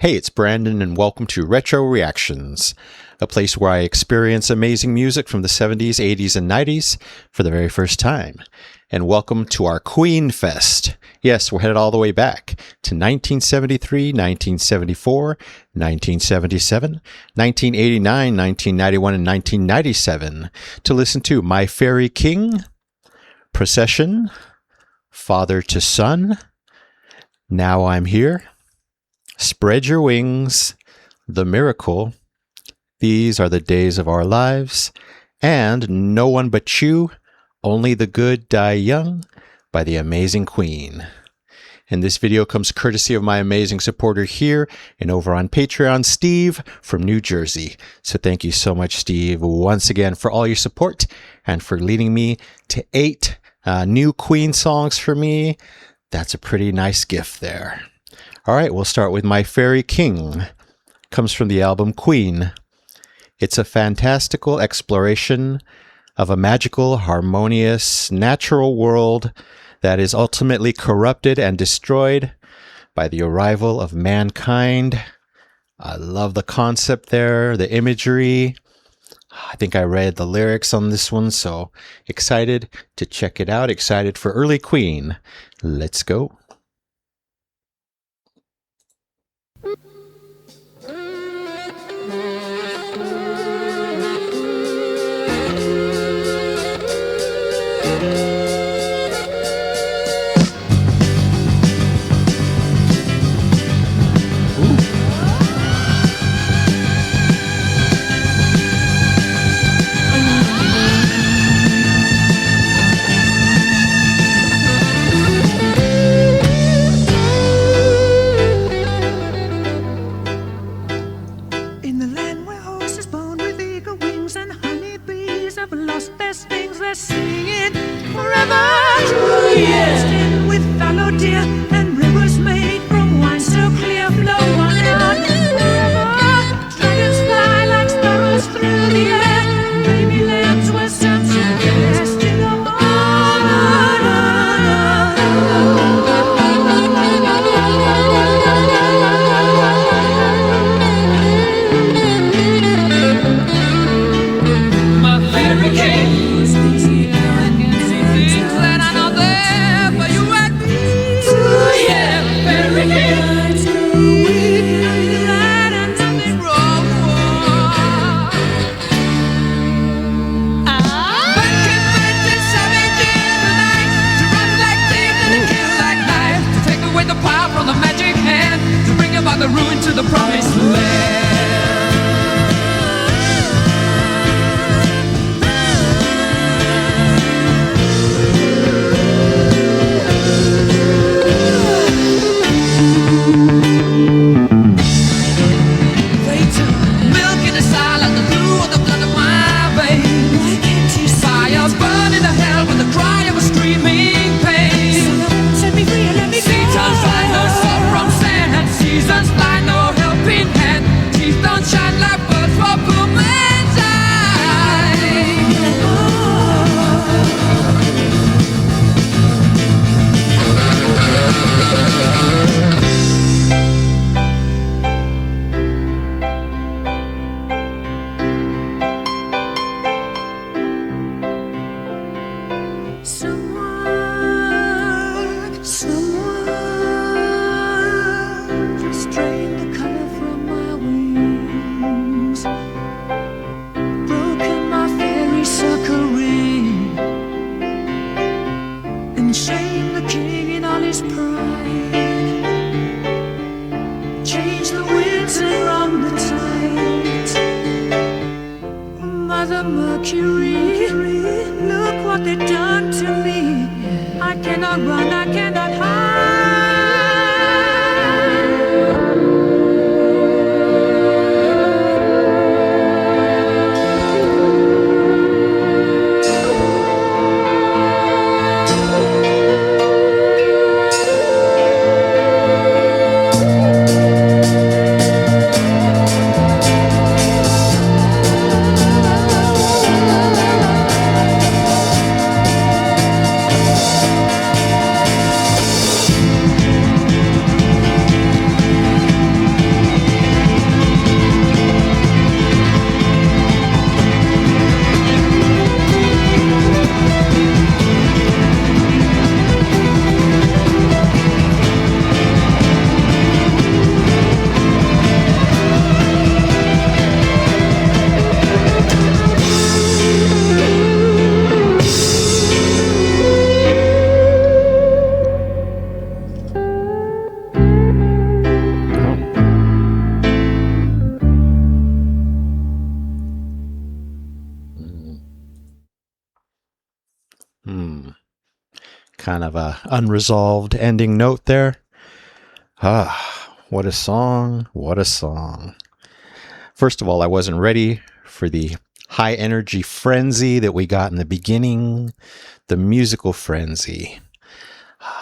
Hey, it's Brandon, and welcome to Retro Reactions, a place where I experience amazing music from the 70s, 80s, and 90s for the very first time. And welcome to our Queen Fest. Yes, we're headed all the way back to 1973, 1974, 1977, 1989, 1991, and 1997 to listen to My Fairy King, Procession, Father to Son, Now I'm Here, Spread Your Wings, The Miracle, These Are the Days of Our Lives, and No One But You, Only the Good Die Young by the amazing Queen. And this video comes courtesy of my amazing supporter here and over on Patreon, Steve from New Jersey. So thank you so much, Steve, once again for all your support and for leading me to 8 new Queen songs for me. That's a pretty nice gift there. All right, we'll start with My Fairy King. Comes from the album Queen. It's a fantastical exploration of a magical, harmonious, natural world that is ultimately corrupted and destroyed by the arrival of mankind. I love the concept there, the imagery. I think I read the lyrics on this one, so excited to check it out. Excited for early Queen. Let's go. The promised land. They took milk in the silence, the blue of the blood of my babe. Why can't you see fire burning the hell with the cry of a screaming pain? Set me free and let me go. Seasons fly, no salt from sand. Seasons fly, no don't shine like birds for poor man's someone just drain the color from my wings. Broken my fairy circle ring and shame the king in all his pride. Change the winds and wrong the tides. Mother Mercury, look what they've done to me. Kind of a unresolved ending note there. What a song. What a song. First of all, I wasn't ready for the high energy frenzy that we got in the beginning, the musical frenzy.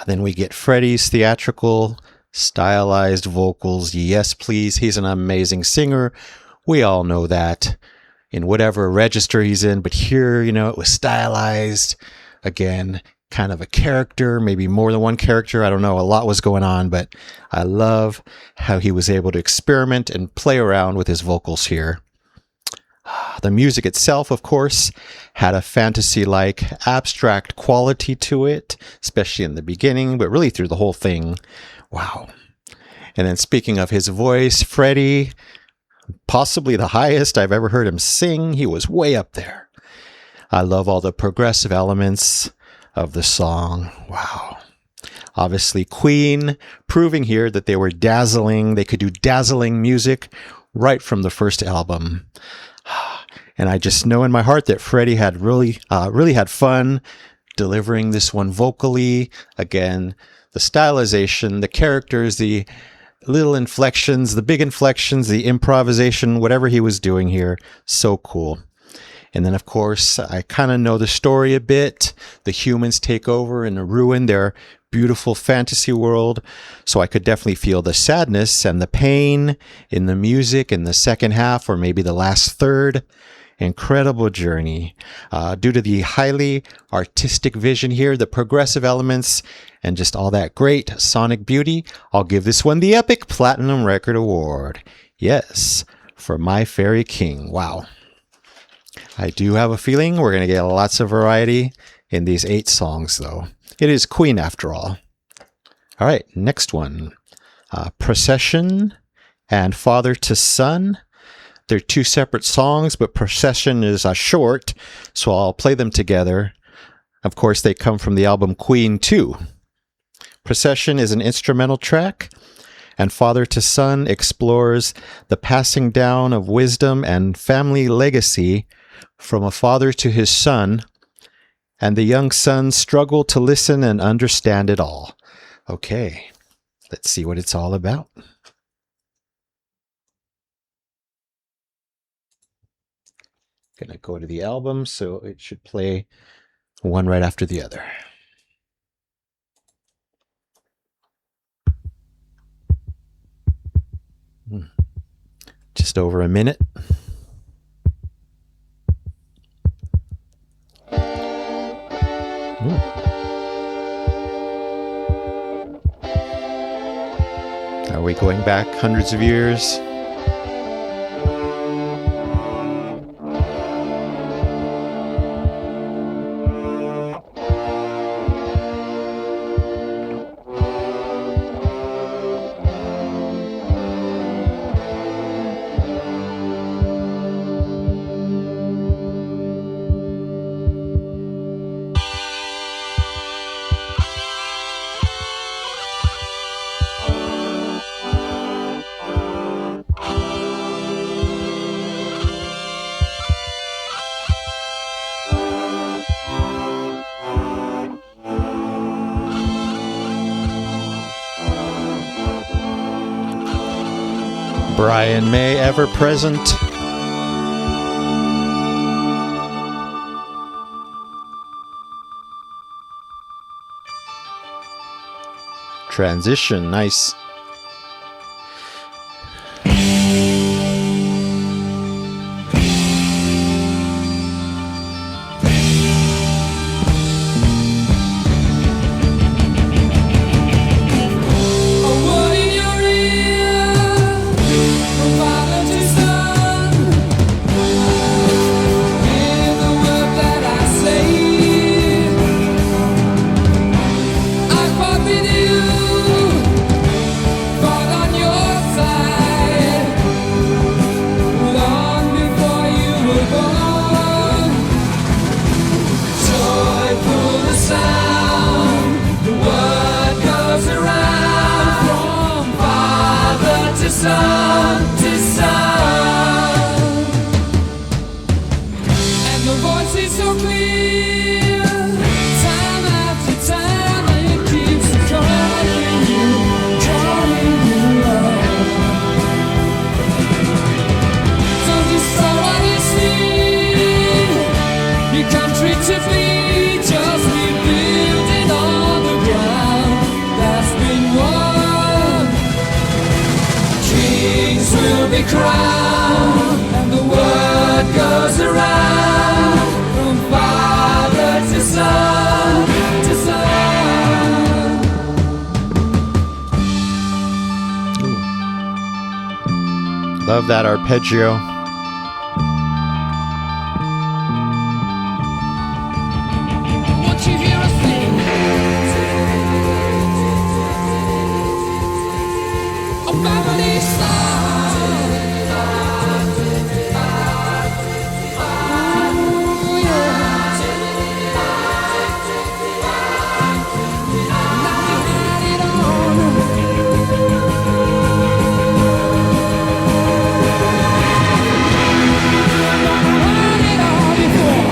Then we get Freddie's theatrical, stylized vocals. Yes, please. He's an amazing singer. We all know that in whatever register he's in. But here, it was stylized. Again, kind of a character, maybe more than one character. I don't know. A lot was going on, but I love how he was able to experiment and play around with his vocals here. The music itself, of course, had a fantasy-like abstract quality to it, especially in the beginning, but really through the whole thing. Wow. And then speaking of his voice, Freddie, possibly the highest I've ever heard him sing. He was way up there. I love all the progressive elements of the song. Wow. Obviously, Queen proving here that they were dazzling. They could do dazzling music right from the first album. And I just know in my heart that Freddie had really had fun delivering this one vocally. Again, the stylization, the characters, the little inflections, the big inflections, the improvisation, whatever he was doing here. So cool. And then, of course, I kind of know the story a bit. The humans take over and ruin their beautiful fantasy world. So I could definitely feel the sadness and the pain in the music in the second half, or maybe the last third. Incredible journey. Due to the highly artistic vision here, the progressive elements, and just all that great sonic beauty, I'll give this one the Epic Platinum Record Award. Yes, for My Fairy King. Wow. I do have a feeling we're going to get lots of variety in these 8 songs, though. It is Queen after all. All right, next one. Procession and Father to Son. They're 2 separate songs, but Procession is short, so I'll play them together. Of course, they come from the album Queen 2. Procession is an instrumental track, and Father to Son explores the passing down of wisdom and family legacy from a father to his son, and the young son's struggle to listen and understand it all. Okay, let's see what it's all about. Gonna go to the album, so it should play one right after the other. Just over a minute. Are we going back hundreds of years? Brian May, ever present. Transition, nice. Love that arpeggio. Won't you hear us sing? A family song. Oh, yeah. Now you had it on. Had it all before.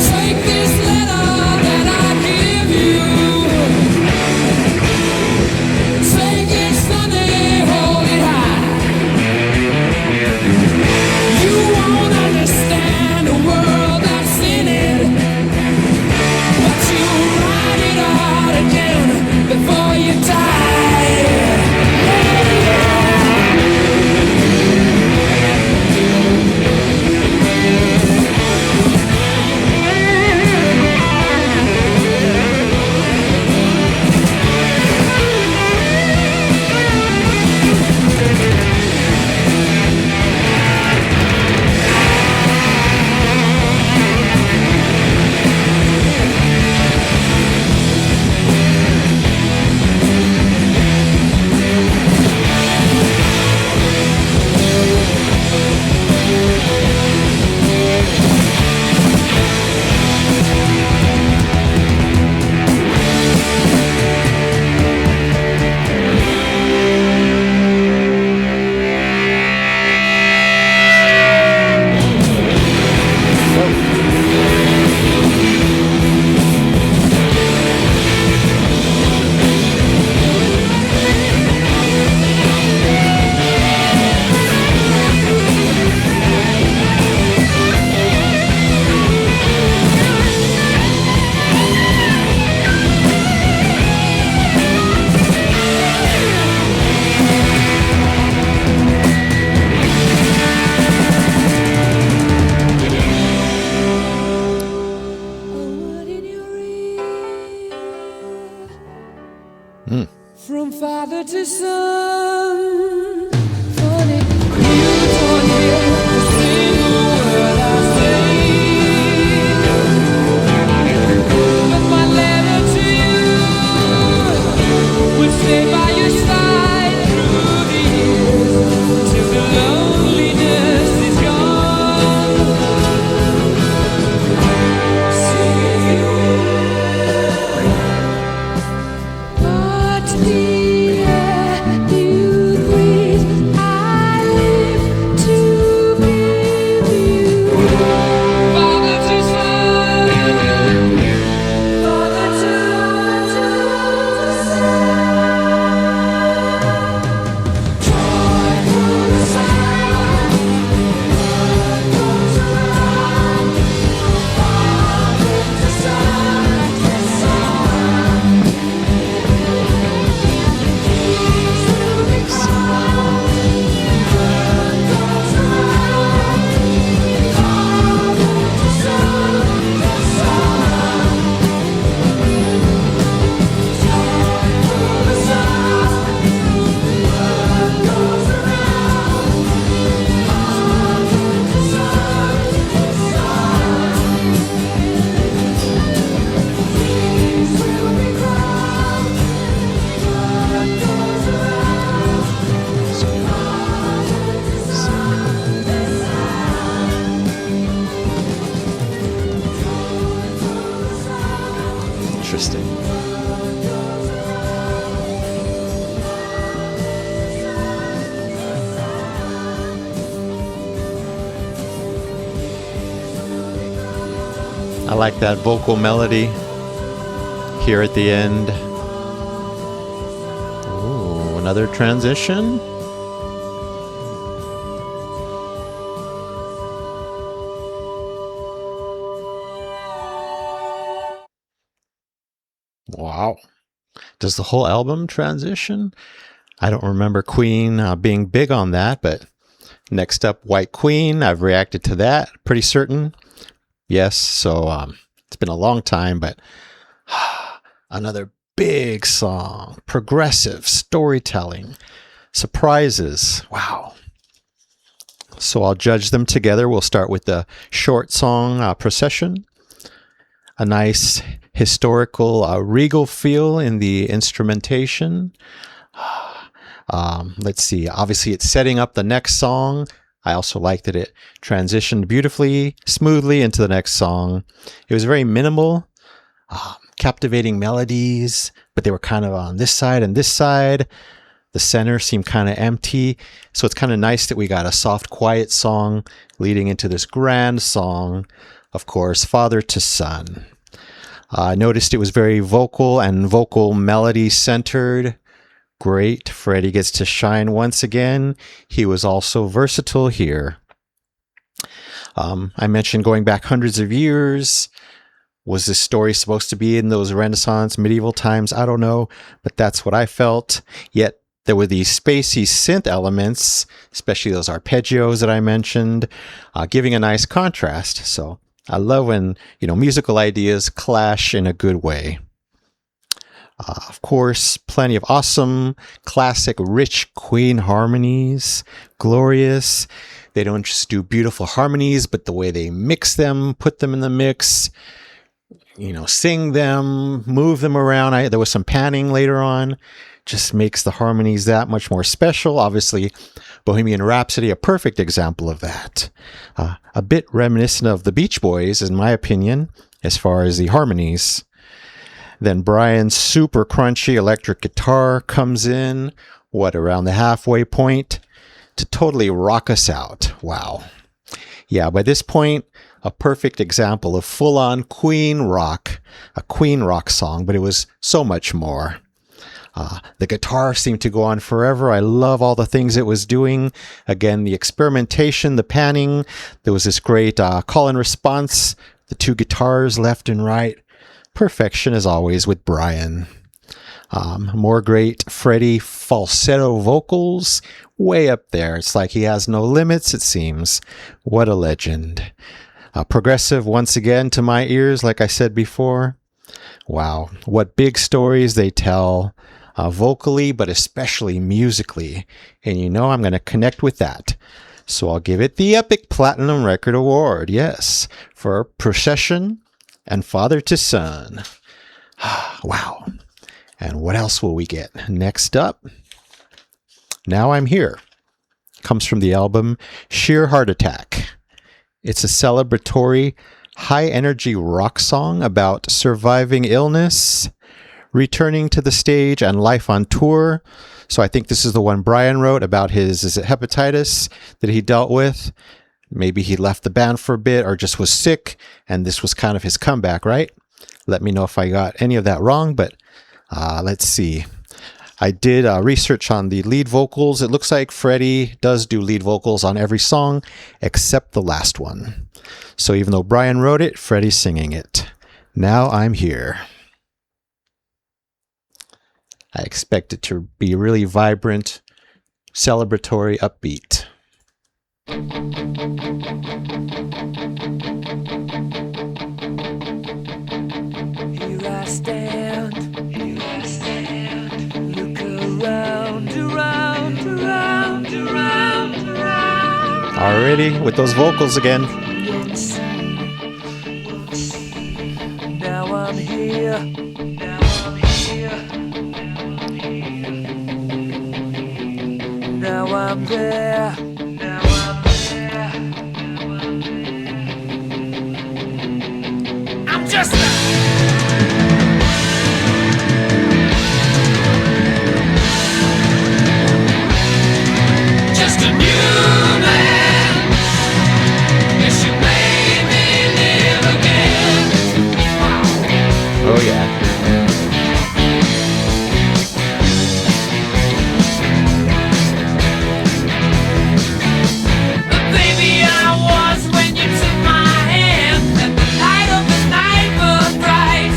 Take this letter that I give you. Take it Sunday, hold it high. You won't understand the world that's in it, but you'll write it out again before you die. From father to son, funny, you don't hear a single word I say. But my letter to you will stay by your side through the years till the loneliness is gone. See you. But the air you breathe, I live to be with you. Father to son, father to son. Joyful sound, word goes around. Father to son, to son. Interesting. I like that vocal melody here at the end. Ooh, another transition. Wow. Does the whole album transition? I don't remember Queen being big on that, but next up, White Queen. I've reacted to that. Pretty certain. Yes, so it's been a long time, but another big song, progressive storytelling, surprises. Wow. So I'll judge them together. We'll start with the short song, Procession. A nice historical, regal feel in the instrumentation. Let's see. Obviously, it's setting up the next song. I also liked that it transitioned beautifully, smoothly into the next song. It was very minimal, captivating melodies, but they were kind of on this side and this side. The center seemed kind of empty. So it's kind of nice that we got a soft, quiet song leading into this grand song, of course, Father to Son. I noticed it was very vocal and vocal melody centered. Great. Freddie gets to shine once again. He was also versatile here. I mentioned going back hundreds of years. Was this story supposed to be in those Renaissance, medieval times? I don't know, but that's what I felt. Yet there were these spacey synth elements, especially those arpeggios that I mentioned, giving a nice contrast. So I love when, musical ideas clash in a good way. Of course, plenty of awesome, classic, rich Queen harmonies. Glorious. They don't just do beautiful harmonies, but the way they mix them, put them in the mix, sing them, move them around. There was some panning later on. Just makes the harmonies that much more special. Obviously, Bohemian Rhapsody, a perfect example of that. A bit reminiscent of the Beach Boys, in my opinion, as far as the harmonies. Then Brian's super crunchy electric guitar comes in, around the halfway point, to totally rock us out. Wow. Yeah, by this point, a perfect example of full-on Queen rock, a Queen rock song, but it was so much more. The guitar seemed to go on forever. I love all the things it was doing. Again, the experimentation, the panning. There was this great call and response, the two guitars left and right. Perfection as always with Brian. More great Freddie falsetto vocals, way up there. It's like he has no limits, it seems. What a legend. Progressive once again to my ears, like I said before. Wow, what big stories they tell, vocally, but especially musically. And I'm going to connect with that. So I'll give it the Epic Platinum Record Award, yes, for Procession and Father to Son. Wow. And what else will we get? Next up, Now I'm Here. Comes from the album Sheer Heart Attack. It's a celebratory, high-energy rock song about surviving illness, returning to the stage, and life on tour. So I think this is the one Brian wrote about his, hepatitis that he dealt with? Maybe he left the band for a bit or just was sick, and this was kind of his comeback, right? Let me know if I got any of that wrong, but let's see. I did research on the lead vocals. It looks like Freddie does do lead vocals on every song except the last one. So even though Brian wrote it, Freddie's singing it. Now I'm Here. I expect it to be really vibrant, celebratory, upbeat. Here I stand, look around, Already with those vocals again. Now I'm here, now I'm there. I'm just a new man. Yes, you made me live again. Oh yeah. Baby, I was when you took my hand, and the light of the night burned bright.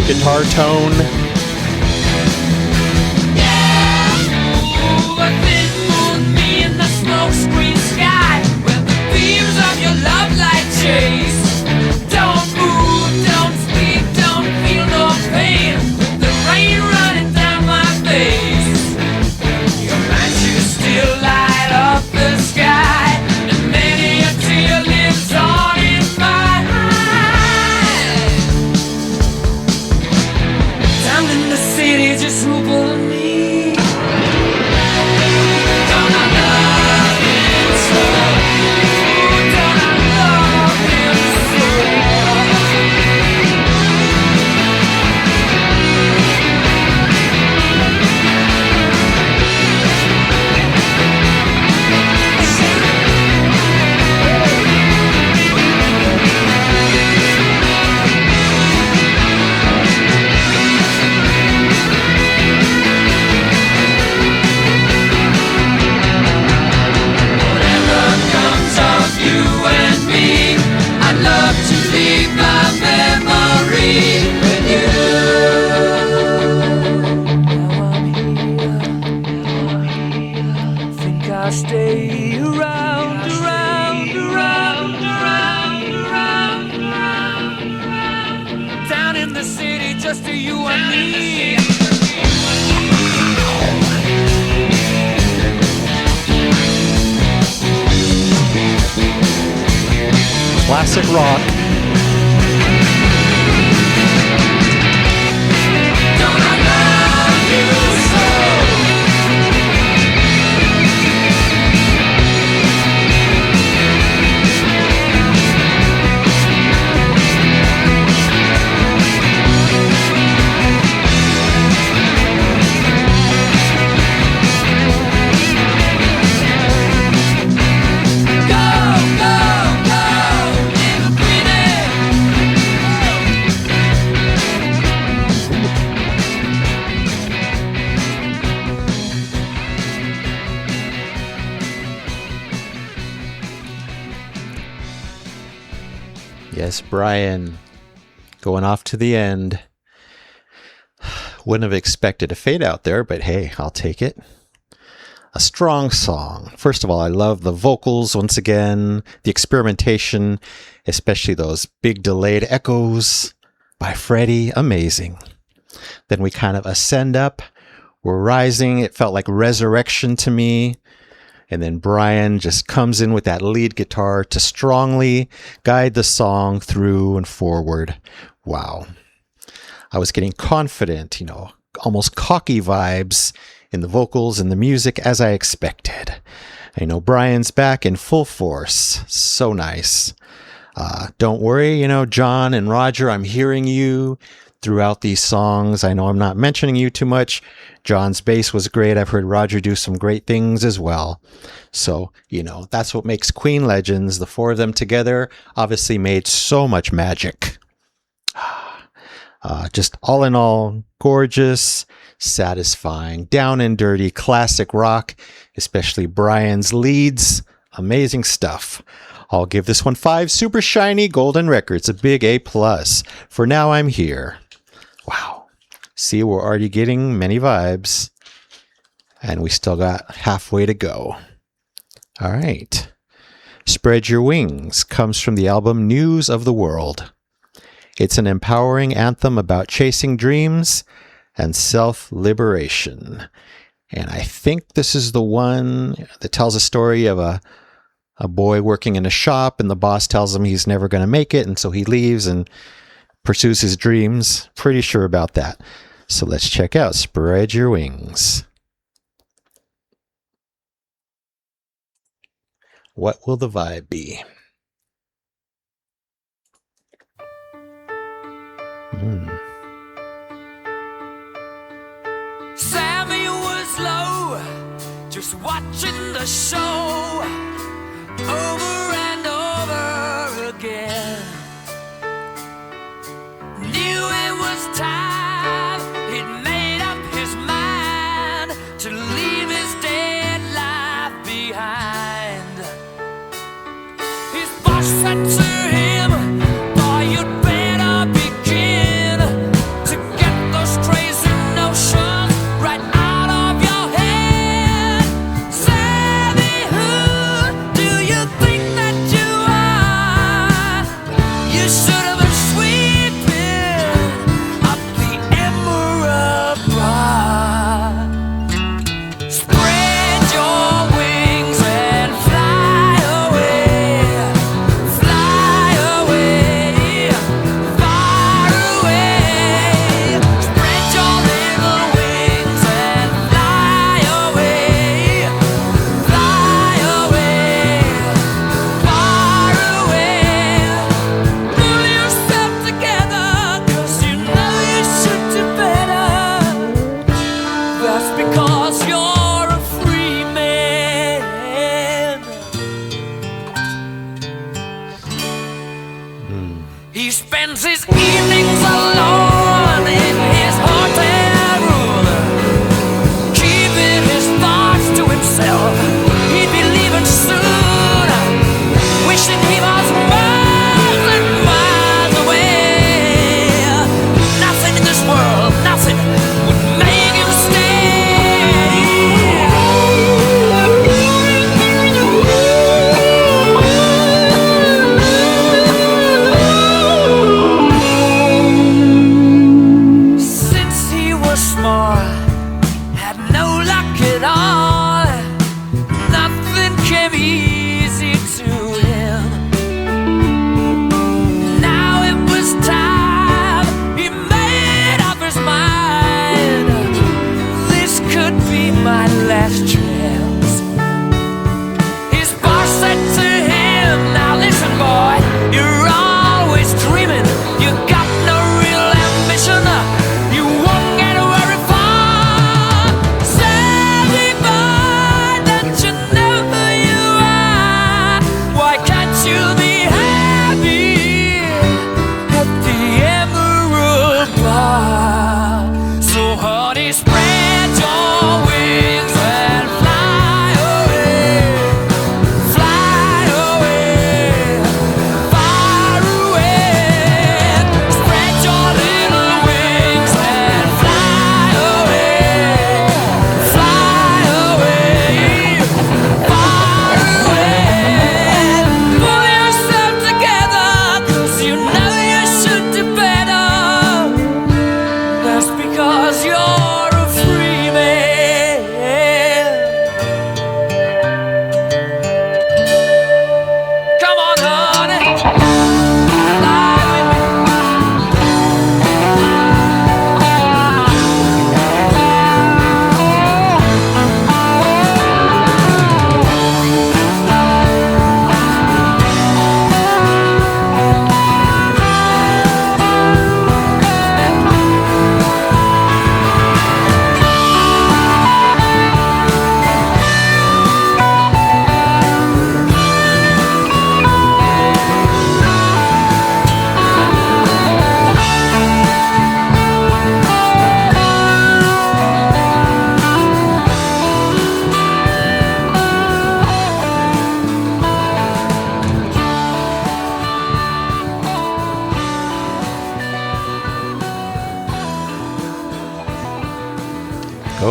great guitar tone. Stay around, down in the city, just to you and me. Classic rock. Don't I love you so? Yes, Brian, going off to the end. Wouldn't have expected a fade out there, but hey, I'll take it. A strong song. First of all, I love the vocals once again, the experimentation, especially those big delayed echoes by Freddie. Amazing. Then we kind of ascend up. We're rising. It felt like resurrection to me. And then Brian just comes in with that lead guitar to strongly guide the song through and forward. Wow. I was getting confident, almost cocky vibes in the vocals and the music as I expected. I know Brian's back in full force. So nice. Don't worry, John and Roger, I'm hearing you throughout these songs. I know I'm not mentioning you too much. John's bass was great. I've heard Roger do some great things as well. So, that's what makes Queen Legends. The four of them together obviously made so much magic. Just all in all, gorgeous, satisfying, down and dirty, classic rock, especially Brian's leads. Amazing stuff. I'll give this one 5 super shiny golden records, a big A+. For now, I'm here. Wow. See, we're already getting many vibes, and we still got halfway to go. All right. Spread Your Wings comes from the album News of the World. It's an empowering anthem about chasing dreams and self-liberation. And I think this is the one that tells a story of a boy working in a shop, and the boss tells him he's never going to make it, and so he leaves and pursues his dreams. Pretty sure about that. So let's check out Spread Your Wings. What will the vibe be? Sammy was low, just watching the show over and over again. Knew it was time, he'd made up his mind to leave his dead life behind. His boss said to him, boy, you'd better begin to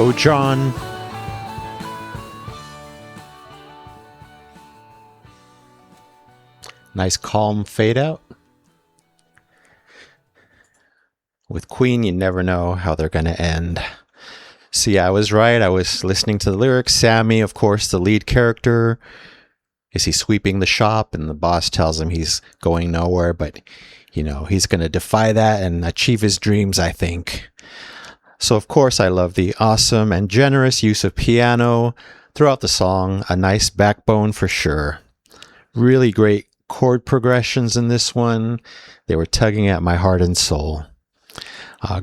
Oh, John. Nice calm fade out. With Queen, you never know how they're going to end. See, I was right. I was listening to the lyrics. Sammy, of course, the lead character. Is he sweeping the shop? And the boss tells him he's going nowhere, but, you know, he's going to defy that and achieve his dreams, I think. So, of course, I love the awesome and generous use of piano throughout the song. A nice backbone for sure. Really great chord progressions in this one. They were tugging at my heart and soul.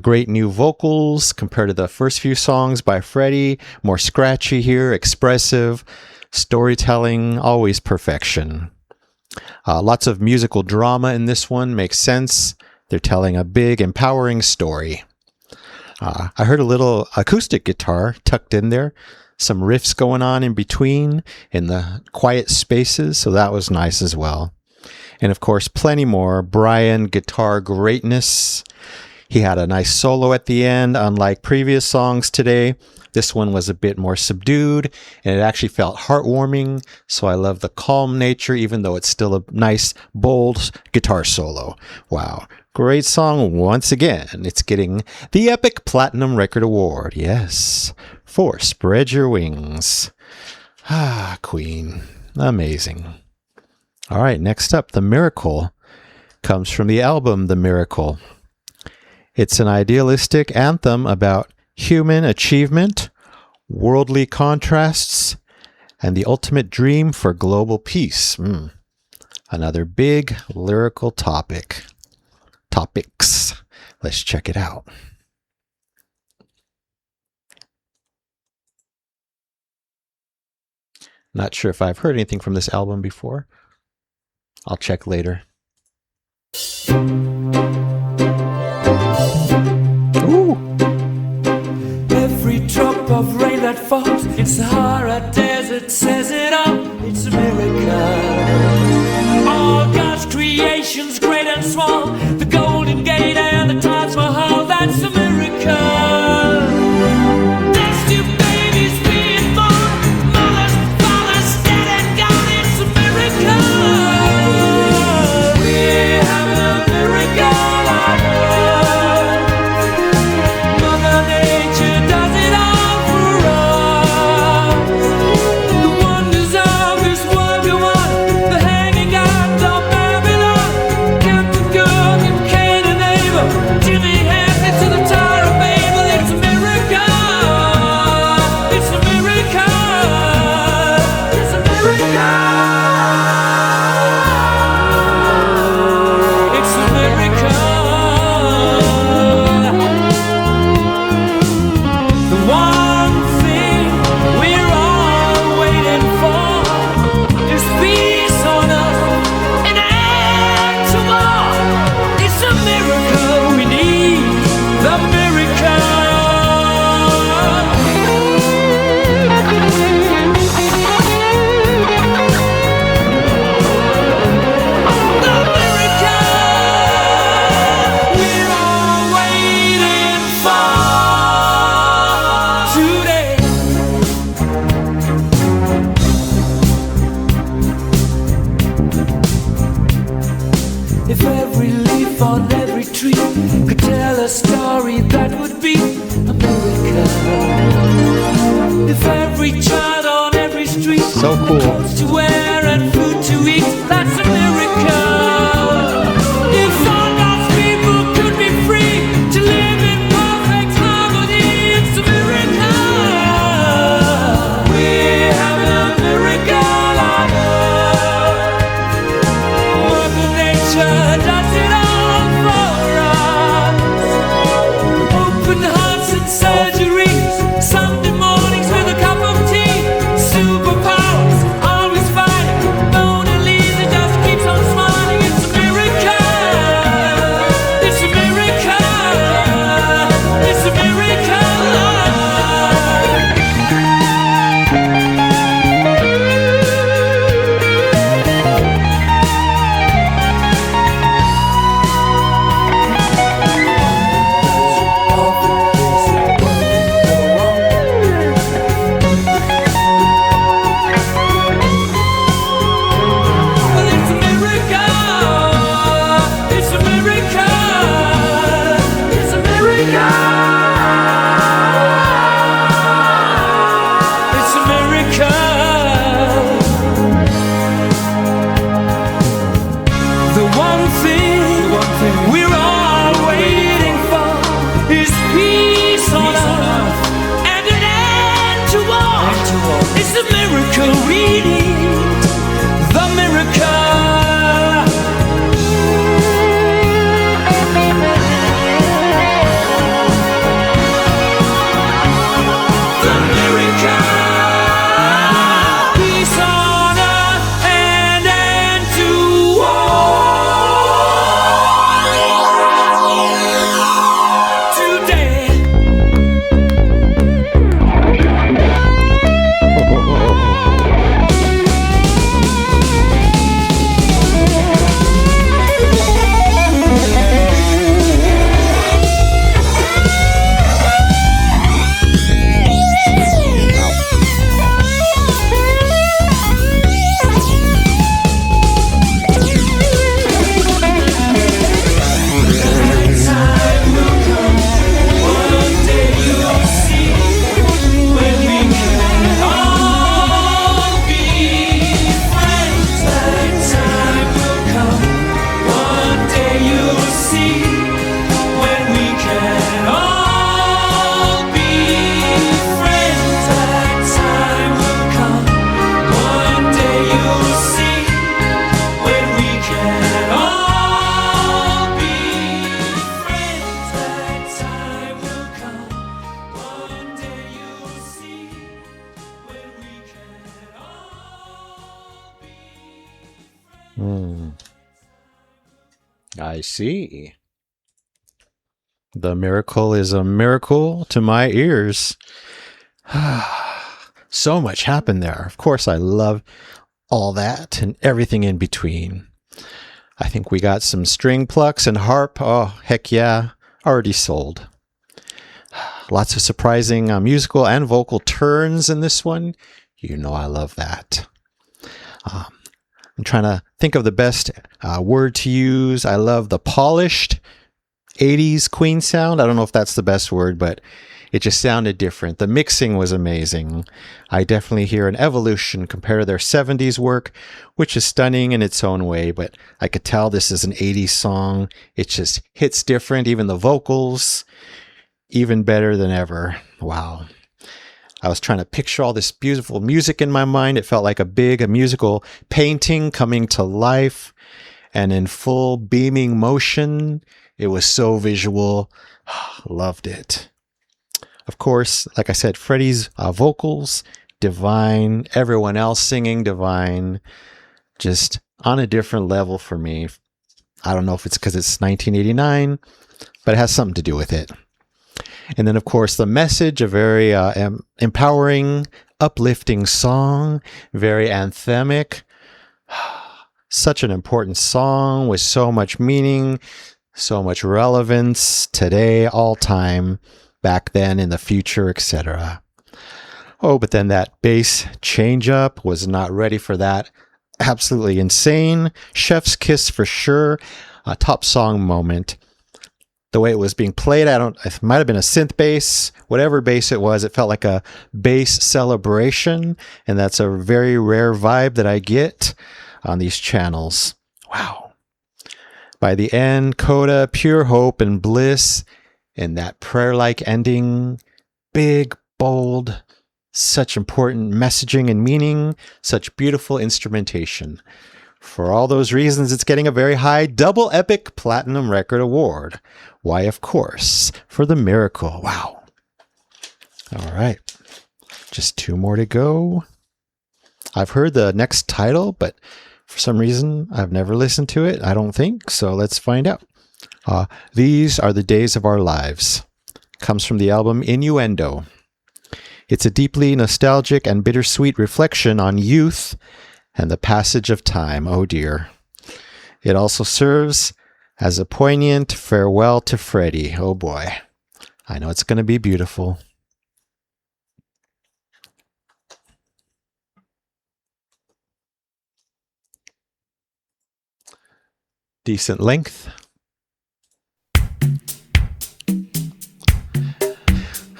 Great new vocals compared to the first few songs by Freddie. More scratchy here, expressive. Storytelling, always perfection. Lots of musical drama in this one. Makes sense. They're telling a big, empowering story. I heard a little acoustic guitar tucked in there. Some riffs going on in between in the quiet spaces, so that was nice as well. And of course, plenty more Brian guitar greatness. He had a nice solo at the end. Unlike previous songs today, this one was a bit more subdued, and it actually felt heartwarming. So I love the calm nature, even though it's still a nice, bold guitar solo. Wow. Great song once again. It's getting the Epic Platinum Record Award. Yes. For Spread Your Wings. Ah, Queen. Amazing. All right, next up, The Miracle comes from the album The Miracle. It's an idealistic anthem about human achievement, worldly contrasts, and the ultimate dream for global peace. Another big lyrical topics. Let's check it out. Not sure if I've heard anything from this album before. I'll check later. Ooh. Every drop of rain that falls in Sahara Desert says it all. It's a miracle. All God's creations, great and small, the Golden Gate and the Taj Mahal, that's a miracle. There's two babies being born, mothers, fathers, dead and gone, it's a miracle. We have a miracle on earth. Mother Nature does it all for us. The wonders of this world go on, the hanging out of Babylon, Captain Cook and Cain and Abel, Jimmy Hanley to the Tower of Babel. It's a miracle. It's a miracle. It's a miracle. It's a miracle. The one thing we're all waiting for is peace on earth and end to war. It's a miracle. We need the miracle. The miracle we're all waiting for today. If every leaf on every tree could tell a story, that would be a miracle. If every child on every street So had cool. clothes to wear and food to eat, that's a miracle. If all God's people could be free to live in perfect harmony, it's a miracle. We have a miracle on earth. Mother Nature does it all for us. Open hearts and surgeries, Sunday mornings with a cup of tea. Superpowers, always fighting. Mona Lisa just keeps on smiling. we need the miracle. The miracle. Peace on earth and end to war. Today. I see. The miracle is a miracle to my ears. So much happened there. Of course, I love all that and everything in between. I think we got some string plucks and harp. Oh, heck yeah. Already sold. Lots of surprising musical and vocal turns in this one. You know I love that. I'm trying to think of the best word to use. I love the polished 80s Queen sound. I don't know if that's the best word, but it just sounded different. The mixing was amazing. I definitely hear an evolution compared to their 70s work, which is stunning in its own way, but I could tell this is an 80s song. It just hits different. Even the vocals, even better than ever. Wow. I was trying to picture all this beautiful music in my mind. It felt like a musical painting coming to life and in full beaming motion. It was so visual. Loved it. Of course, like I said, Freddie's vocals, divine. Everyone else singing, divine. Just on a different level for me. I don't know if it's because it's 1989, but it has something to do with it. And then, of course, the message, a very empowering, uplifting song, very anthemic. Such an important song with so much meaning, so much relevance today, all time, back then, in the future, etc. Oh, but then that bass change up, was not ready for that. Absolutely insane. Chef's kiss for sure. A top song moment. The way it was being played, it might have been a synth bass, whatever bass it was, it felt like a bass celebration, and that's a very rare vibe that I get on these channels. Wow. By the end, coda, pure hope and bliss, and that prayer-like ending, big, bold, such important messaging and meaning, such beautiful instrumentation. For all those reasons, it's getting a very high double epic platinum record award. Why, of course, for the miracle. Wow. All right. Just 2 more to go. I've heard the next title, but for some reason, I've never listened to it, I don't think. So let's find out. These Are the Days of Our Lives. Comes from the album Innuendo. It's a deeply nostalgic and bittersweet reflection on youth and the passage of time. Oh dear. It also serves as a poignant farewell to Freddie. Oh boy. I know it's going to be beautiful. Decent length.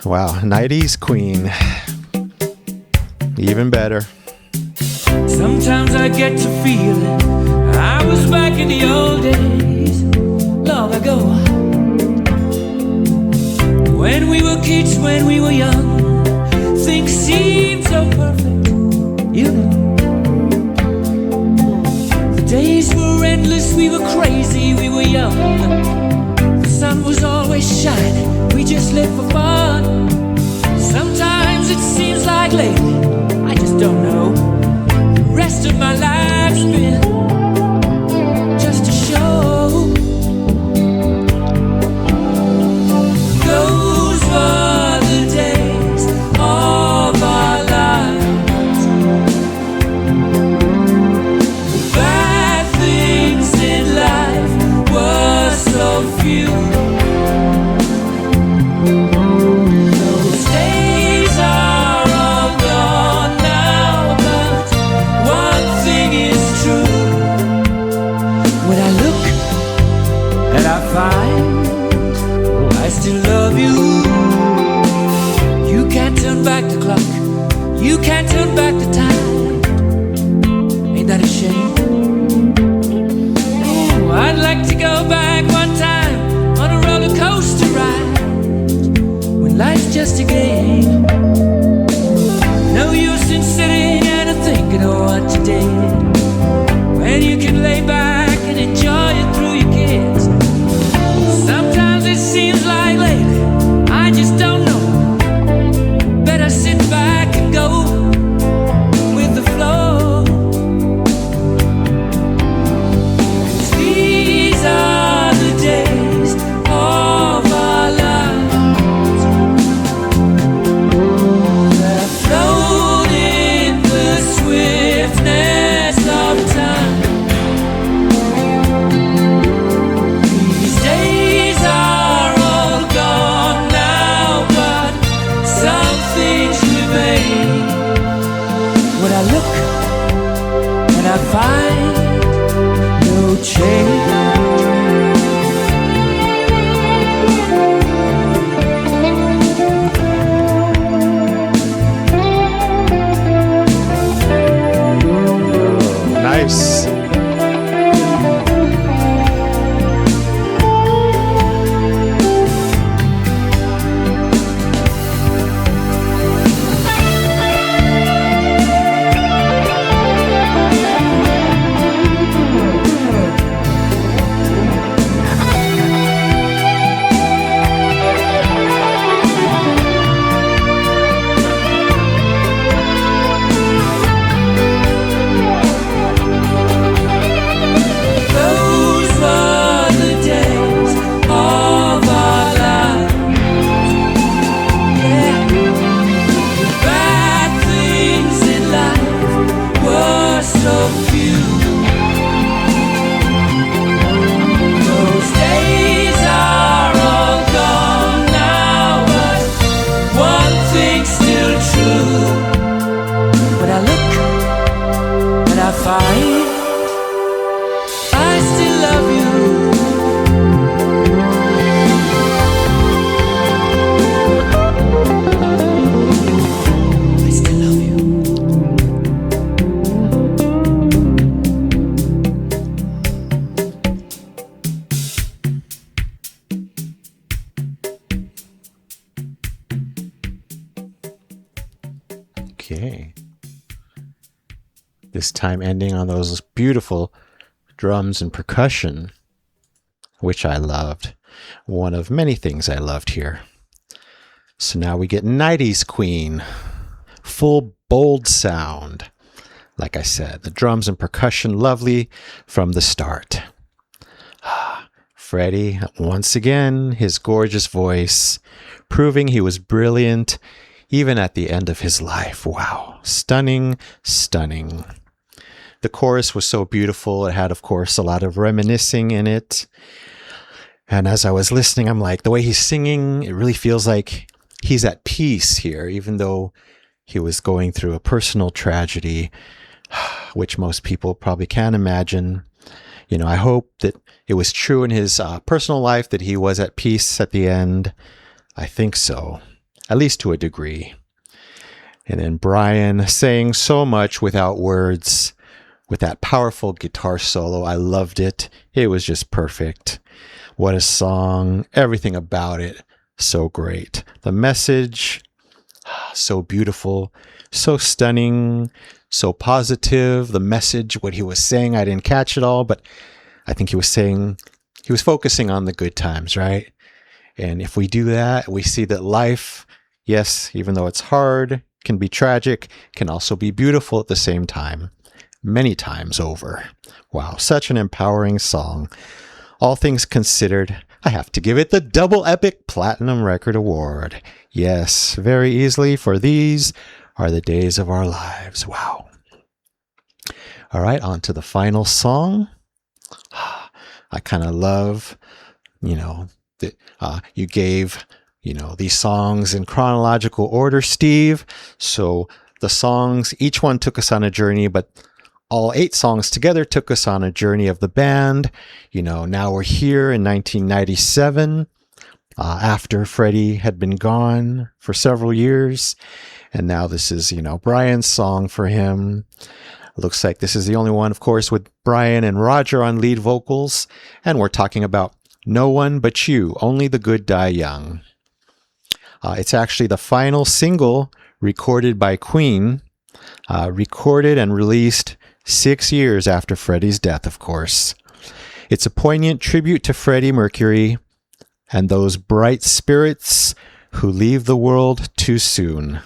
Wow, 90s Queen. Even better. Sometimes I get to feeling I was back in the old days, long ago. When we were kids, when we were young, things seemed so perfect, you know. we were crazy, we were young. The sun was always shining, we just lived for fun. Sometimes it seems like lately, I just don't know. The rest of my life's been just a show. Those were the days of our lives. The bad things in life were so few. Those days are all gone now, but one thing is true. When I look and I find I still love you. You can't turn back the clock, you can't turn back the time. Ain't that a shame? Ooh, I'd like to go back one time on a roller coaster ride, when life's just a game. No use in sitting and thinking of what you did, when you can lay back and enjoy it through your kids. Sometimes it seems like lately, I just don't know. Better sit back and go with the flow. 'Cause these are the days of our lives that float in the swiftness of time. These days are all gone now, but some things remain. When I look and I find no change. Nice. Those were the days of our lives. Yeah. The bad things in life were so few. Those days are all gone now, but one thing's still true. When I look and I find I still love you. I still love you. Okay. This time ending on those beautiful drums and percussion, which I loved. One of many things I loved here. So now we get 90s Queen. Full bold sound. Like I said, the drums and percussion lovely from the start. Freddie, once again, his gorgeous voice, proving he was brilliant even at the end of his life. Wow. Stunning, stunning. The chorus was so beautiful. It had, of course, a lot of reminiscing in it. And as I was listening, I'm like, the way he's singing, it really feels like he's at peace here, even though he was going through a personal tragedy, which most people probably can't imagine. You know, I hope that it was true in his personal life that he was at peace at the end. I think so, at least to a degree. And then Brian saying so much without words, with that powerful guitar solo. I loved it. It was just perfect. What a song. Everything about it. So great. The message, so beautiful, so stunning, so positive. The message, what he was saying, I didn't catch it all, but I think he was focusing on the good times, right? And if we do that, we see that life, yes, even though it's hard, can be tragic, can also be beautiful at the same time, many times over. Wow, such an empowering song. All things considered, I have to give it the Double Epic Platinum Record Award. Yes, very easily, for these are the days of our lives. Wow. All right, on to the final song. I kind of love, that you gave, these songs in chronological order, Steve. So the songs, each one took us on a journey, but all 8 songs together took us on a journey of the band. Now we're here in 1997, after Freddie had been gone for several years. And now this is, Brian's song for him. It looks like this is the only one, of course, with Brian and Roger on lead vocals. And we're talking about No One But You, Only the Good Die Young. It's actually the final single recorded by Queen, recorded and released 6 years after Freddie's death, of course. It's a poignant tribute to Freddie Mercury and those bright spirits who leave the world too soon.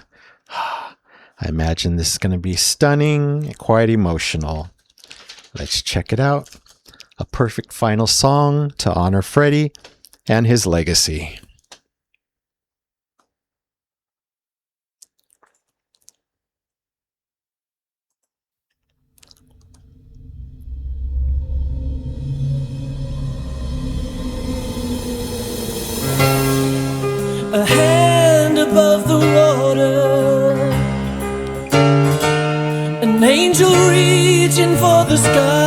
I imagine this is going to be stunning and quite emotional. Let's check it out. A perfect final song to honor Freddie and his legacy. A hand above the water, an angel reaching for the sky.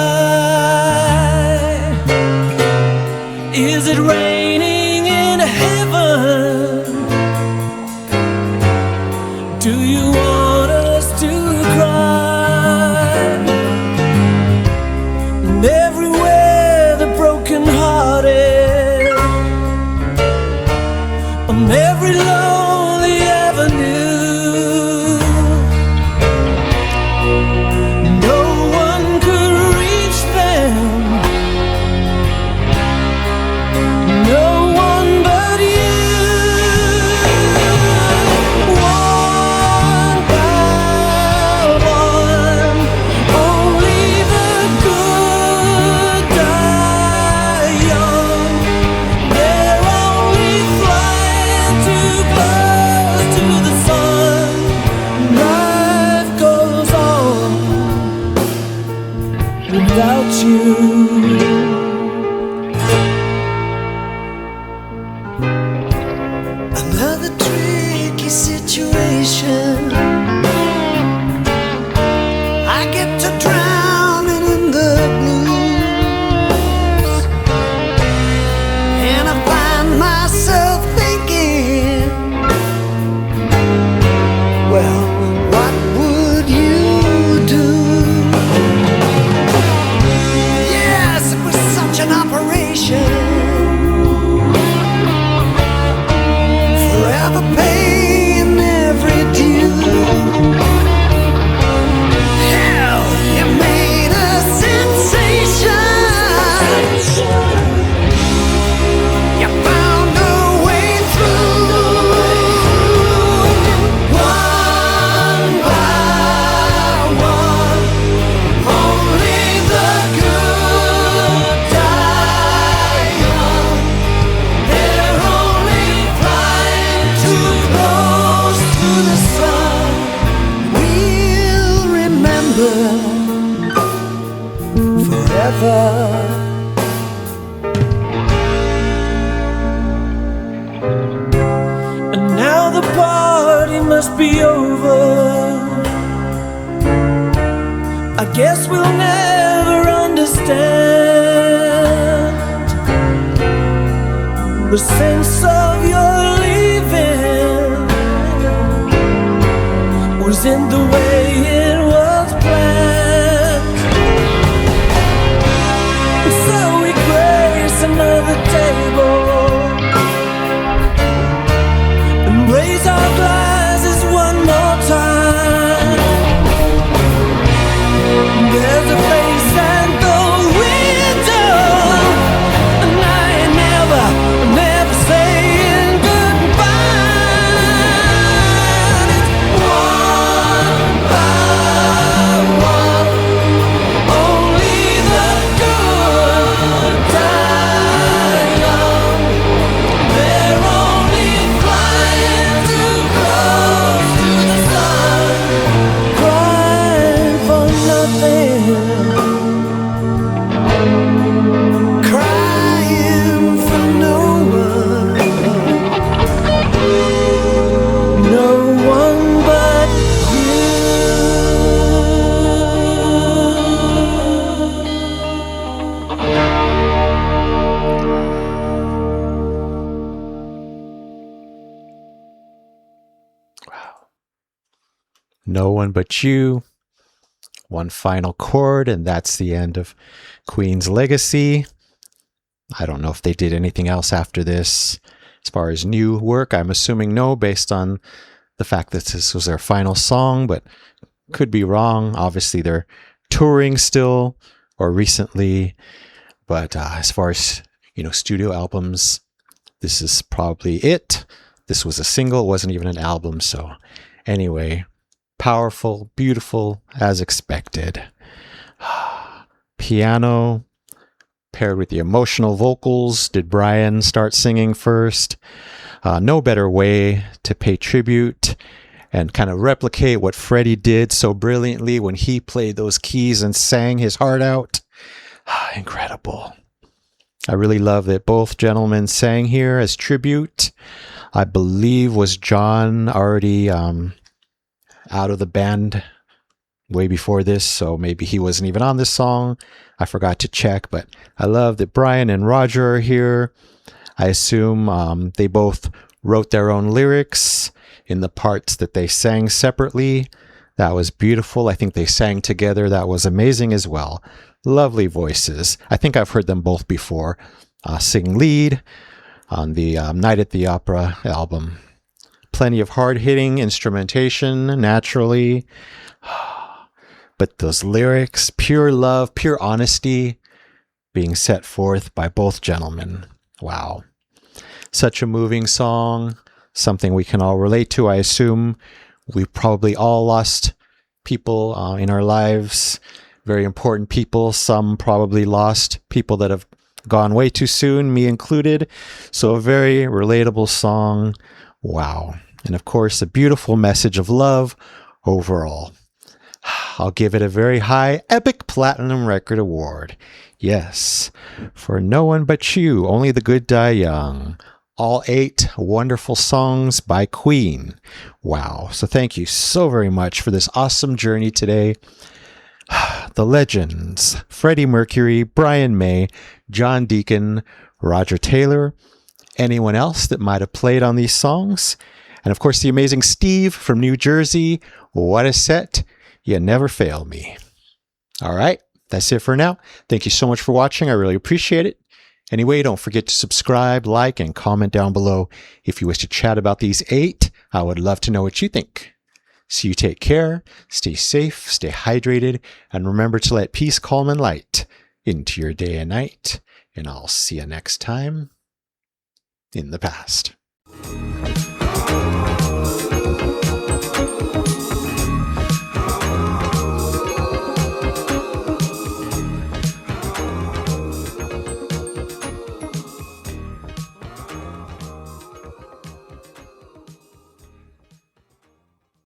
Is it raining in heaven? Do you want us to cry? And everywhere the broken-hearted, on every lonely avenue, no one could reach them, no one but you. One by one, only the good die young. They're only flying too close to the sun. Life goes on without you. Another tricky situation. I get to drowning in the blues, and I find myself thinking, well, what would you do? Yes, it was such an operation, forever paying every due. Hell, you made a sensation. You found a way through. One by one, only the good die young. They're only flying too close to the sun. We'll remember forever. And now the party must be over. I guess we'll never understand the sense of your leaving was in the way it was planned. So we grace another table and raise our glasses one more time. There's a face at the window No One But You. One final chord, and that's the end of Queen's legacy. I don't know if they did anything else after this as far as new work. I'm assuming no, based on the fact that this was their final song, but could be wrong. Obviously, they're touring still, or recently. But as far as, studio albums, this is probably it. This was a single. It wasn't even an album. So anyway, powerful, beautiful, as expected. Piano paired with the emotional vocals. Did Brian start singing first? No better way to pay tribute and kind of replicate what Freddie did so brilliantly when he played those keys and sang his heart out. Incredible. I really love that both gentlemen sang here as tribute. I believe was John already out of the band way before this, so maybe he wasn't even on this song. I forgot to check, but I love that Brian and Roger are here. I assume they both wrote their own lyrics in the parts that they sang separately. That was beautiful. I think they sang together. That was amazing as well. Lovely voices. I think I've heard them both before sing lead on the Night at the Opera album. Plenty of hard-hitting instrumentation, naturally. But those lyrics, pure love, pure honesty, being set forth by both gentlemen. Wow. Such a moving song, something we can all relate to. I assume we've probably all lost people in our lives, very important people. Some probably lost people that have gone way too soon, me included. So a very relatable song. Wow. And of course, a beautiful message of love overall. I'll give it a very high Epic Platinum Record Award. Yes, for No One But You, Only the Good Die Young. All 8 wonderful songs by Queen. Wow. So thank you so very much for this awesome journey today. The legends, Freddie Mercury, Brian May, John Deacon, Roger Taylor, anyone else that might have played on these songs. And of course, the amazing Steve from New Jersey. What a set. You never fail me. All right, that's it for now. Thank you so much for watching. I really appreciate it. Anyway, don't forget to subscribe, like, and comment down below. If you wish to chat about these 8, I would love to know what you think. So you take care, stay safe, stay hydrated, and remember to let peace, calm, and light into your day and night. And I'll see you next time in the past.